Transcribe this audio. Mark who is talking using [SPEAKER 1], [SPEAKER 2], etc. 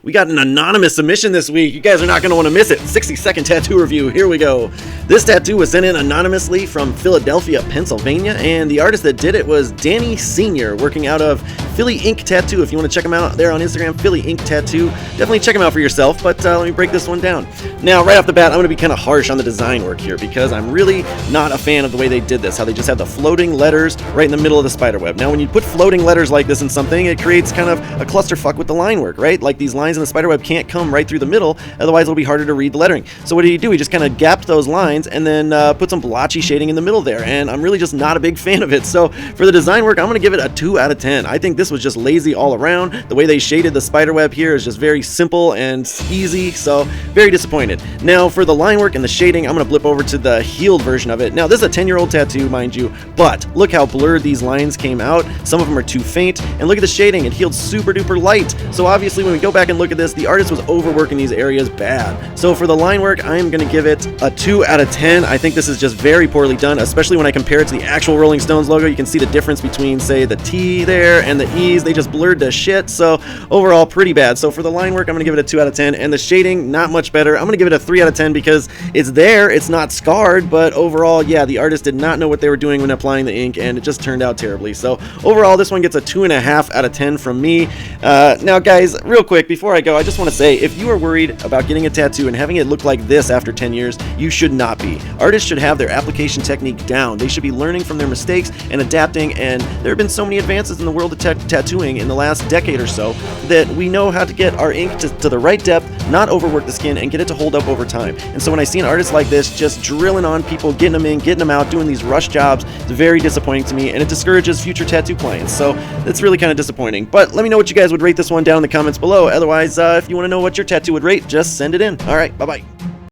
[SPEAKER 1] we got an anonymous submission this week. You guys are not going to want to miss it. 60-second tattoo review. Here we go. This tattoo was sent in anonymously from Philadelphia, Pennsylvania, and the artist that did it was Danny Sr., working out of Philly Ink Tattoo. If you want to check him out there on Instagram, Philly Ink Tattoo, definitely check him out for yourself, but let me break this one down. Now, right off the bat, I'm going to be kind of harsh on the design work here because I'm really not a fan of the way they did this, how they just have the floating letters right in the middle of the spider web. Now, when you put floating letters like this in something, it creates kind of a clusterfuck with the line work, right? Like these lines in the spider web can't come right through the middle, otherwise it'll be harder to read the lettering. So what did he do? He just kind of gapped those lines and then put some blotchy shading in the middle there, and I'm really just not a big fan of it. So for the design work, I'm going to give it a 2 out of 10. I think this was just lazy all around. The way they shaded the spider web here is just very simple and easy, so very disappointed. Now for the line work and the shading, I'm going to blip over to the healed version of it. Now this is a 10-year-old tattoo, mind you, but look how blurred these lines came out. Some of them are too faint, and look at the shading. It healed super duper light. So obviously when we go back and look at this, the artist was overworking these areas bad. So for the line work, I'm going to give it a 2 out of 10. I think this is just very poorly done, especially when I compare it to the actual Rolling Stones logo. You can see the difference between, say, the T there and the E's. They just blurred to shit. So overall, pretty bad. So for the line work, I'm going to give it a 2 out of 10. And the shading, not much better. I'm going to give it a 3 out of 10 because it's there. It's not scarred. But overall, yeah, the artist did not know what they were doing when applying the ink, and it just turned out terribly. So overall, this one gets a 2.5 out of 10 from me. Now, guys, real quick, before I go, I just want to say, if you are worried about getting a tattoo and having it look like this after 10 years, you should not be. Artists should have their application technique down. They should be learning from their mistakes and adapting, and there have been so many advances in the world of tattooing in the last decade or so that we know how to get our ink to the right depth, not overwork the skin, and get it to hold up over time. And so when I see an artist like this just drilling on people, getting them in, getting them out, doing these rush jobs, it's very disappointing to me, and it discourages future tattoo clients. So it's really kind of disappointing. But let me know what you guys would rate this one down in the comments below. Otherwise, if you want to know what your tattoo would rate, just send it in. All right, bye-bye.